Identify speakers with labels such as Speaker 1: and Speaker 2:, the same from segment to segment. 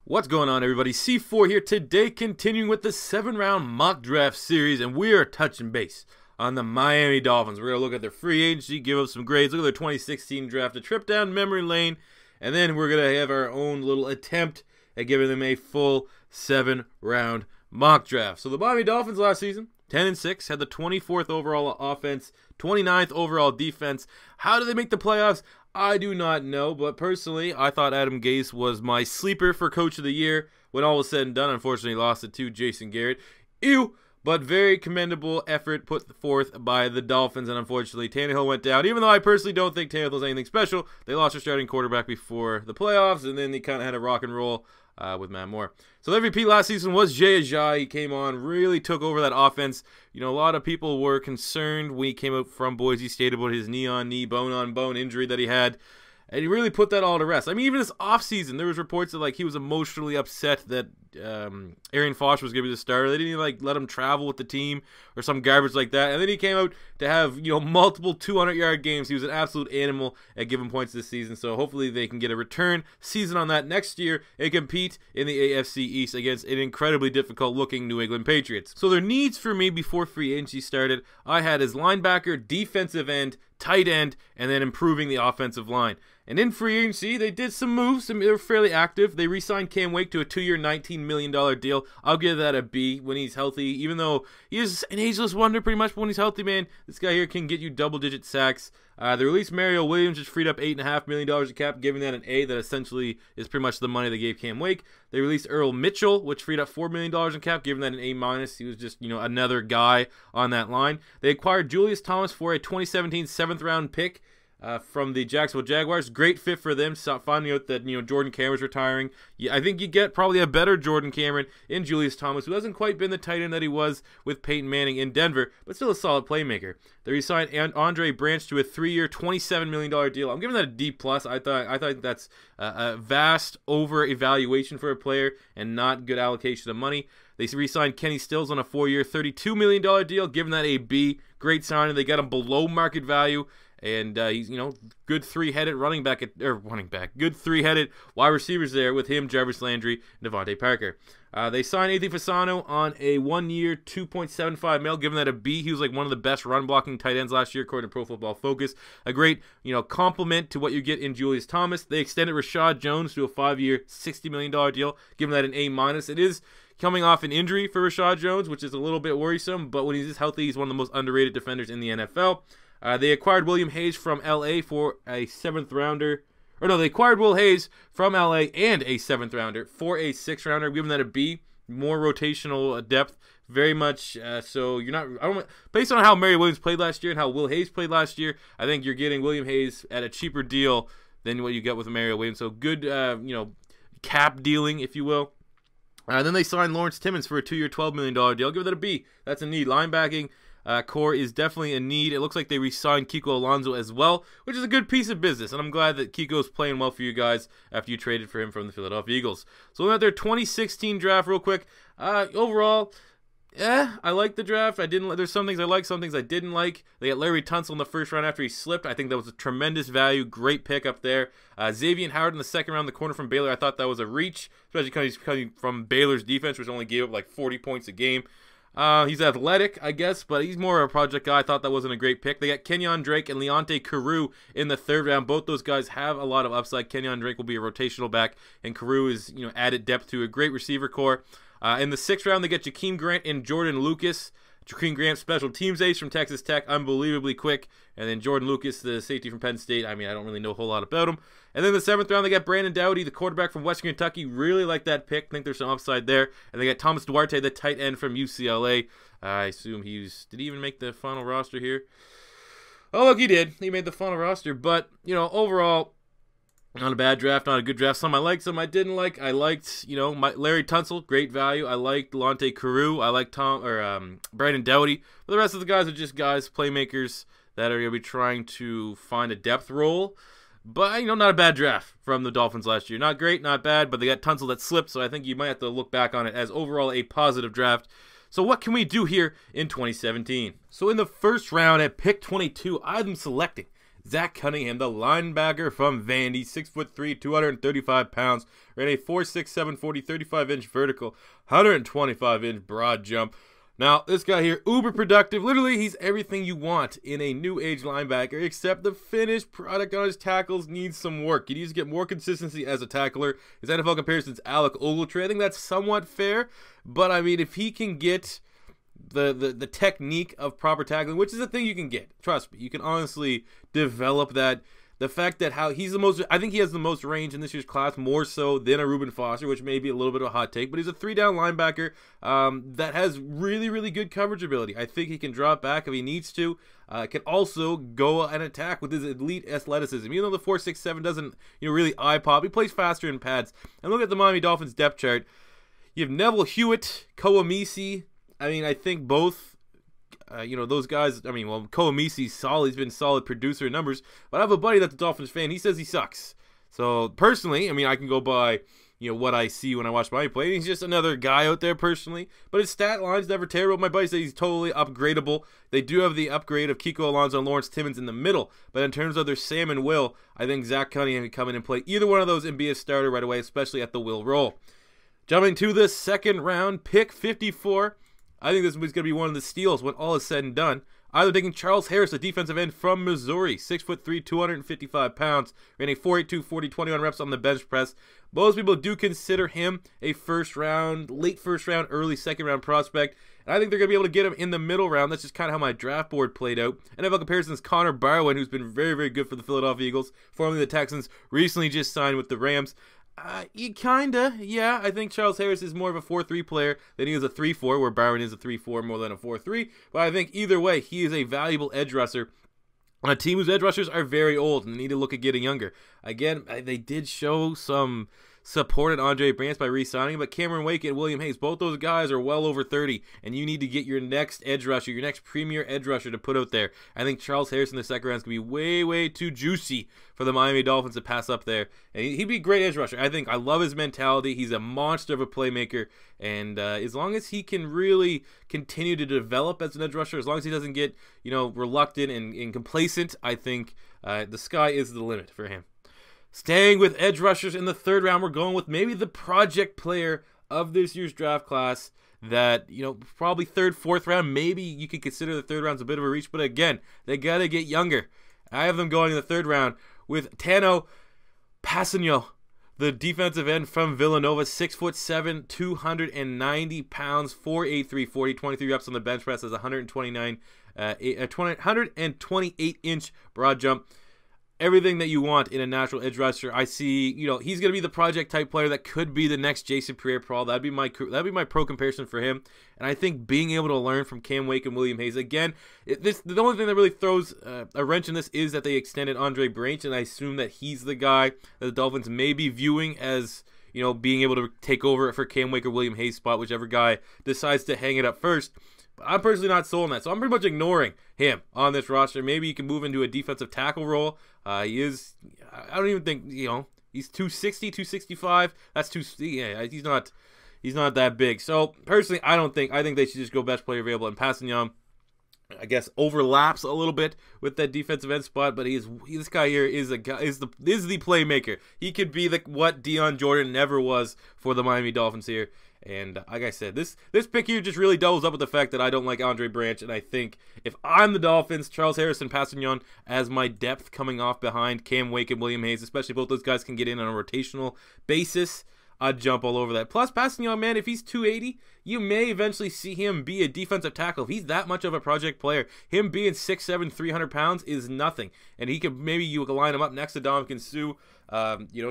Speaker 1: What's going on, everybody? C4 here today, continuing with the 7-round mock draft series, and we are touching base on the Miami Dolphins. We're going to look at their free agency, give up some grades, look at their 2016 draft, a trip down memory lane, and then we're going to have our own little attempt at giving them a full 7-round mock draft. So the Miami Dolphins last season, 10-6, had the 24th overall offense, 29th overall defense. How did they make the playoffs? I do not know, but personally, I thought Adam Gase was my sleeper for Coach of the Year when all was said and done. Unfortunately, lost it to Jason Garrett. Ew! But very commendable effort put forth by the Dolphins, and unfortunately, Tannehill went down. Even though I personally don't think Tannehill is anything special, they lost their starting quarterback before the playoffs, and then they kind of had a rock and roll with Matt Moore. So the MVP last season was Jay Ajayi. He came on, really took over that offense. You know, a lot of people were concerned when he came out from Boise State about his knee-on-knee, bone-on-bone injury that he had. And he really put that all to rest. I mean, even this offseason, there was reports that like he was emotionally upset that Ruben Foster was going to be the starter. They didn't even let him travel with the team or some garbage like that. And then he came out to have multiple 200-yard games. He was an absolute animal at giving points this season. So hopefully they can get a return season on that next year and compete in the AFC East against an incredibly difficult-looking New England Patriots. So their needs for me before free agency started, I had as linebacker, defensive end, tight end, and then improving the offensive line. And in free agency, they did some moves. They were fairly active. They re-signed Cam Wake to a 2-year, $19 million deal. I'll give that a B when he's healthy, even though he is an ageless wonder pretty much. But when he's healthy, man, this guy here can get you double-digit sacks. They released Mario Williams, which freed up $8.5 million of cap, giving that an A. That essentially is pretty much the money they gave Cam Wake. They released Earl Mitchell, which freed up $4 million in cap, giving that an A-. He was just, another guy on that line. They acquired Julius Thomas for a 2017 7th-round pick from the Jacksonville Jaguars. Great fit for them. Finding out that Jordan Cameron's retiring. Yeah, I think you get probably a better Jordan Cameron in Julius Thomas, who hasn't quite been the tight end that he was with Peyton Manning in Denver, but still a solid playmaker. They re-signed Andre Branch to a 3-year, $27 million deal. I'm giving that a D+. I thought that's a vast over-evaluation for a player and not good allocation of money. They re-signed Kenny Stills on a 4-year, $32 million deal, giving that a B. Great signing. They got him below market value. And he's, good three-headed good three-headed wide receivers there with him, Jarvis Landry, and Devontae Parker. They signed Anthony Fasano on a 1-year, $2.75 million, giving that a B. He was like one of the best run-blocking tight ends last year, according to Pro Football Focus. A great, compliment to what you get in Julius Thomas. They extended Rashad Jones to a 5-year, $60 million deal, giving that an A-. It is coming off an injury for Rashad Jones, which is a little bit worrisome, but when he's healthy, he's one of the most underrated defenders in the NFL. They acquired William Hayes from L.A. for a 7th-rounder. Or no, they acquired Will Hayes from L.A. and a 7th-rounder for a 6th-rounder. Giving that a B. More rotational depth. Very much so you're not... based on how Mary Williams played last year and how Will Hayes played last year, I think you're getting William Hayes at a cheaper deal than what you get with Mario Williams. So good, cap dealing, if you will. Then they signed Lawrence Timmons for a 2-year, $12 million deal. Give that a B. That's a need. Linebacking core is definitely a need. It looks like they re-signed Kiko Alonso as well, which is a good piece of business, and I'm glad that Kiko's playing well for you guys after you traded for him from the Philadelphia Eagles. So looking at their 2016 draft real quick, overall, I like the draft. There's some things I like, some things I didn't like. They got Larry Tunsil in the 1st round after he slipped. I think that was a tremendous value. Great pick up there. Xavier Howard in the 2nd round, the corner from Baylor. I thought that was a reach, especially because he's coming from Baylor's defense, which only gave up like 40 points a game. He's athletic, I guess, but he's more of a project guy. I thought that wasn't a great pick. They got Kenyon Drake and Leonte Carew in the 3rd round. Both those guys have a lot of upside. Kenyon Drake will be a rotational back, and Carew is, added depth to a great receiver core. In the 6th round, they get Jakeem Grant and Jordan Lucas. Jakeem Grant, special teams ace from Texas Tech, unbelievably quick. And then Jordan Lucas, the safety from Penn State. I don't really know a whole lot about him. And then the 7th round, they got Brandon Doughty, the quarterback from Western Kentucky. Really like that pick. Think there's some upside there. And they got Thomas Duarte, the tight end from UCLA. I assume did he even make the final roster here? Oh, look, he did. He made the final roster. But, overall, not a bad draft, not a good draft. Some I liked, some I didn't like. I liked, Larry Tunsil, great value. I liked Leonte Carew. I liked Brandon Doughty. But the rest of the guys are just guys, playmakers that are going to be trying to find a depth role. But, not a bad draft from the Dolphins last year. Not great, not bad, but they got Tunsil that slipped, so I think you might have to look back on it as overall a positive draft. So what can we do here in 2017? So in the 1st round at pick 22, I'm selecting Zach Cunningham, the linebacker from Vandy, 6'3", 235 pounds, ran a 4.67 40, 35-inch vertical, 125-inch broad jump. Now, this guy here, uber productive. Literally, he's everything you want in a new age linebacker, except the finished product on his tackles needs some work. He needs to get more consistency as a tackler. His NFL comparison's Alec Ogletree. I think that's somewhat fair, but I mean, if he can get the technique of proper tackling, which is a thing you can get, trust me, you can honestly develop that. The fact that how he's the most, I think he has the most range in this year's class, more so than a Ruben Foster, which may be a little bit of a hot take, but he's a 3-down linebacker that has really, really good coverage ability. I think he can drop back if he needs to. Can also go and attack with his elite athleticism. Even though the 4.67 doesn't, really eye pop, he plays faster in pads. And look at the Miami Dolphins depth chart. You have Neville Hewitt, Koamisi. I mean, I think both. Those guys, Koamisi's solid. He's been solid producer in numbers. But I have a buddy that's a Dolphins fan. He says he sucks. So, personally, I can go by, what I see when I watch Miami play. He's just another guy out there, personally. But his stat line's never terrible. My buddy says he's totally upgradable. They do have the upgrade of Kiko Alonso and Lawrence Timmons in the middle. But in terms of their Sam and Will, I think Zach Cunningham can come in and play either one of those and be a starter right away, especially at the will role. Jumping to the second round, pick 54. I think this is going to be one of the steals when all is said and done. Either taking Charles Harris, the defensive end from Missouri, 6'3", 255 pounds, ran a 4.82 40, 21 reps on the bench press. Most people do consider him a first round, late first round, early second round prospect. And I think they're going to be able to get him in the middle round. That's just kind of how my draft board played out. NFL comparisons, Connor Barwin, who's been very, very good for the Philadelphia Eagles, formerly the Texans, recently just signed with the Rams. Yeah. I think Charles Harris is more of a 4-3 player than he is a 3-4, where Byron is a 3-4 more than a 4-3. But I think either way, he is a valuable edge rusher on a team whose edge rushers are very old and they need to look at getting younger. Again, they did show some support at Andre Branch by re-signing, but Cameron Wake and William Hayes, both those guys are well over 30, and you need to get your next edge rusher, your next premier edge rusher to put out there. I think Charles Harris in the second round is going to be way, way too juicy for the Miami Dolphins to pass up there, and he'd be a great edge rusher. I love his mentality. He's a monster of a playmaker, and as long as he can really continue to develop as an edge rusher, as long as he doesn't get, reluctant and complacent, I think the sky is the limit for him. Staying with edge rushers in the third round, we're going with maybe the project player of this year's draft class that, probably third, fourth round. Maybe you could consider the third round's a bit of a reach, but again, they got to get younger. I have them going in the third round with Tano Passanio, the defensive end from Villanova, 6'7", 290 pounds, 4.83 40, 23 reps on the bench press, has 128-inch broad jump. Everything that you want in a natural edge rusher. I see, he's going to be the project type player that could be the next Jason Pierre-Paul. That'd be my pro comparison for him. And I think being able to learn from Cam Wake and William Hayes, again, the only thing that really throws a wrench in this is that they extended Andre Branch, and I assume that he's the guy that the Dolphins may be viewing as, being able to take over for Cam Wake or William Hayes' spot, whichever guy decides to hang it up first. I'm personally not sold on that, so I'm pretty much ignoring him on this roster. Maybe he can move into a defensive tackle role. He is, I don't even think, he's 260, 265. That's he's not that big. So personally, I think they should just go best player available. And Passanio, I guess, overlaps a little bit with that defensive end spot, but this guy here is the playmaker. He could be what Deion Jordan never was for the Miami Dolphins here. And like I said, this pick here just really doubles up with the fact that I don't like Andre Branch, and I think if I'm the Dolphins, Charles Harris and Passanio as my depth coming off behind Cam Wake and William Hayes, especially both those guys can get in on a rotational basis, I'd jump all over that. Plus, Passanio, man, if he's 280, you may eventually see him be a defensive tackle. If he's that much of a project player, him being 6'7", 300 pounds is nothing. And you can line him up next to Ndamukong Suh.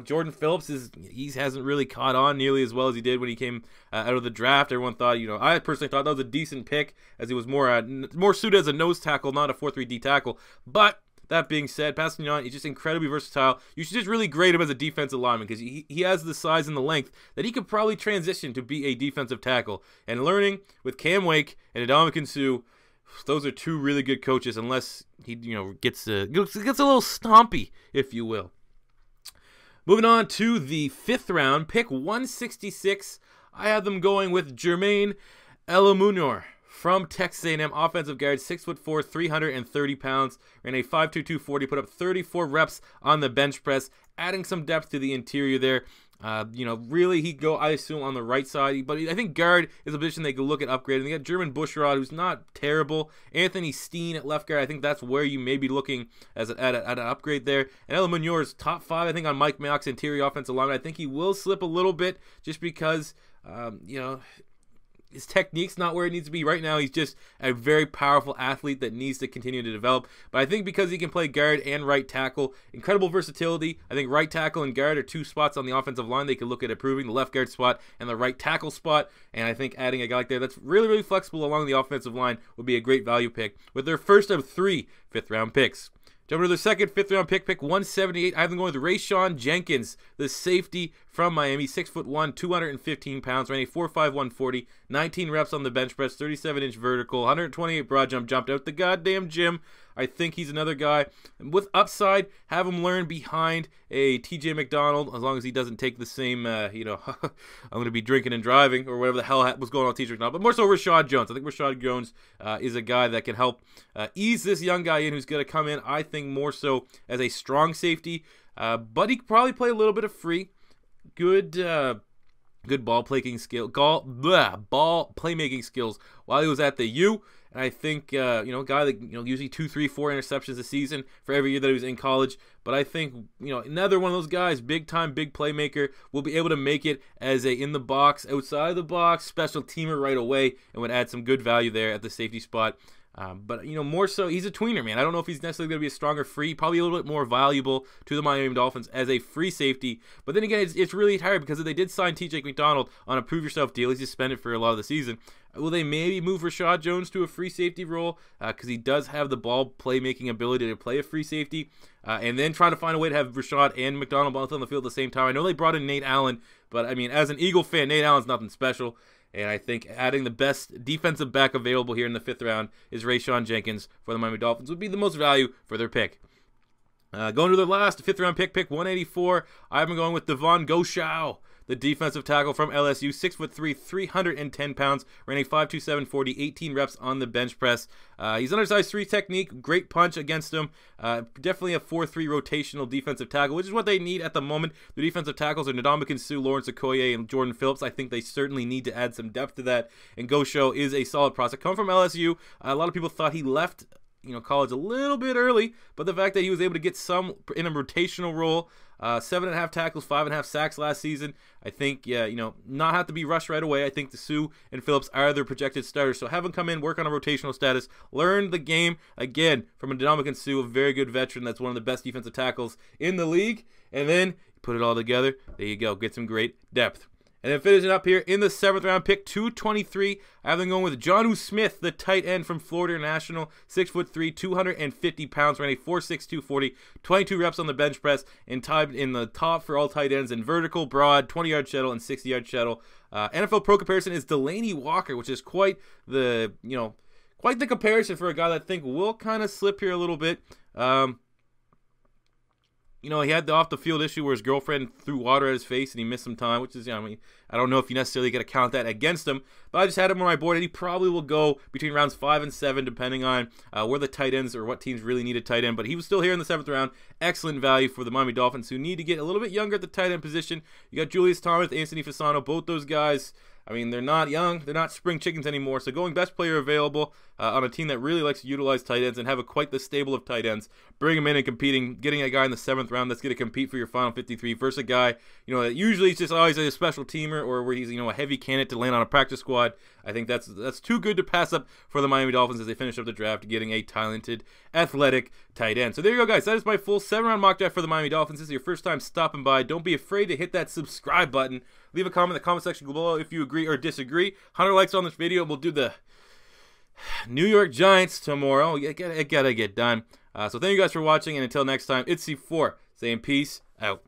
Speaker 1: Jordan Phillips hasn't really caught on nearly as well as he did when he came out of the draft. Everyone thought, I personally thought that was a decent pick as he was more suited as a nose tackle, not a 4-3 D tackle. But that being said, Passanio, he's just incredibly versatile. You should just really grade him as a defensive lineman because he has the size and the length that he could probably transition to be a defensive tackle. And learning with Cam Wake and Ndamukong Suh, those are two really good coaches unless he gets a little stompy, if you will. Moving on to the fifth round, pick 166. I have them going with Jermaine Eluemunor from Texas A&M, offensive guard, 6'4", 330 pounds, ran a 5.22 40, put up 34 reps on the bench press, adding some depth to the interior there. Really, he'd go, I assume, on the right side. But I think guard is a position they could look at upgrading. They got German Bushrod, who's not terrible. Anthony Steen at left guard. I think that's where you may be looking at an upgrade there. And Ella Munoz, top 5, I think, on Mike Mayock's interior offensive line. I think he will slip a little bit just because, his technique's not where it needs to be right now. He's just a very powerful athlete that needs to continue to develop. But I think because he can play guard and right tackle, incredible versatility. I think right tackle and guard are 2 spots on the offensive line they could look at improving, the left guard spot and the right tackle spot. And I think adding a guy like that that's really, really flexible along the offensive line would be a great value pick with their first of 3 fifth-round picks. Jumping to their second fifth-round pick 178. I have them going with Shawn Jenkins, the safety from Miami, 6'1", 215 pounds, ran a 4.5 140, 19 reps on the bench press, 37-inch vertical, 128 broad jump, jumped out the goddamn gym. I think he's another guy with upside. Have him learn behind a TJ McDonald, as long as he doesn't take the same, I'm going to be drinking and driving, or whatever the hell was going on with TJ McDonald. But more so Rashad Jones. I think Rashad Jones is a guy that can help ease this young guy in, who's going to come in, I think, more so as a strong safety. But he could probably play a little bit of free. Good ball playmaking skills while he was at the U. And I think, a guy that, usually 2, 3, 4 interceptions a season for every year that he was in college. But I think, another one of those guys, big time, big playmaker, will be able to make it as a in the box, outside of the box, special teamer right away, and would add some good value there at the safety spot. But more so, he's a tweener, man. I don't know if he's necessarily going to be a stronger free, probably a little bit more valuable to the Miami Dolphins as a free safety. But then again, it's really hard because if they did sign TJ McDonald on a prove yourself deal, he's suspended for a lot of the season. Will they maybe move Rashad Jones to a free safety role because he does have the ball playmaking ability to play a free safety, and then try to find a way to have Rashad and McDonald both on the field at the same time? I know they brought in Nate Allen, but I mean, as an Eagle fan, Nate Allen's nothing special. And I think adding the best defensive back available here in the 5th round is Shawn Jenkins for the Miami Dolphins would be the most value for their pick. Going to their last 5th round pick 184. I've been going with Devon Goshow, the defensive tackle from LSU, 6'3", 310 pounds, ran a 5.27 40, 18 reps on the bench press. He's undersized 3 technique, great punch against him. Definitely a 4-3 rotational defensive tackle, which is what they need at the moment. The defensive tackles are Ndamukong Suh, Lawrence Okoye, and Jordan Phillips. I think they certainly need to add some depth to that, and Goshow is a solid prospect. Come from LSU. A lot of people thought he left college a little bit early, but the fact that he was able to get some in a rotational role, 7.5 tackles, 5.5 sacks last season, I think, not have to be rushed right away. I think the Suh and Phillips are their projected starters, so have him come in, work on a rotational status, learn the game, again, from a Ndamukong Suh, a very good veteran that's one of the best defensive tackles in the league, and then put it all together, there you go, get some great depth. And then finishing up here in the 7th round pick, 223, I have them going with Jonnu Smith, the tight end from Florida National, 6'3", 250 pounds, ran a 4.62 40, 22 reps on the bench press, and tied in the top for all tight ends in vertical, broad, 20-yard shuttle, and 60-yard shuttle. NFL Pro comparison is Delaney Walker, which is quite the comparison for a guy that I think will kind of slip here a little bit. He had the off-the-field issue where his girlfriend threw water at his face and he missed some time, which is, I don't know if you necessarily got to count that against him, but I just had him on my board, and he probably will go between rounds 5 and 7, depending on where the tight ends or what teams really need a tight end, but he was still here in the 7th round. Excellent value for the Miami Dolphins, who need to get a little bit younger at the tight end position. You got Julius Thomas, Anthony Fasano, both those guys. They're not young. They're not spring chickens anymore. So going best player available on a team that really likes to utilize tight ends and have quite the stable of tight ends. Bring them in and competing. Getting a guy in the 7th round that's going to compete for your final 53 versus a guy, that usually is just always a special teamer or where he's, a heavy candidate to land on a practice squad. I think that's too good to pass up for the Miami Dolphins as they finish up the draft, getting a talented, athletic tight end. So there you go, guys. That is my full 7-round mock draft for the Miami Dolphins. This is your first time stopping by. Don't be afraid to hit that subscribe button. Leave a comment in the comment section below if you agree or disagree. 100 likes on this video. We'll do the New York Giants tomorrow. It gotta get done. So thank you guys for watching, and until next time, it's C4 saying peace out.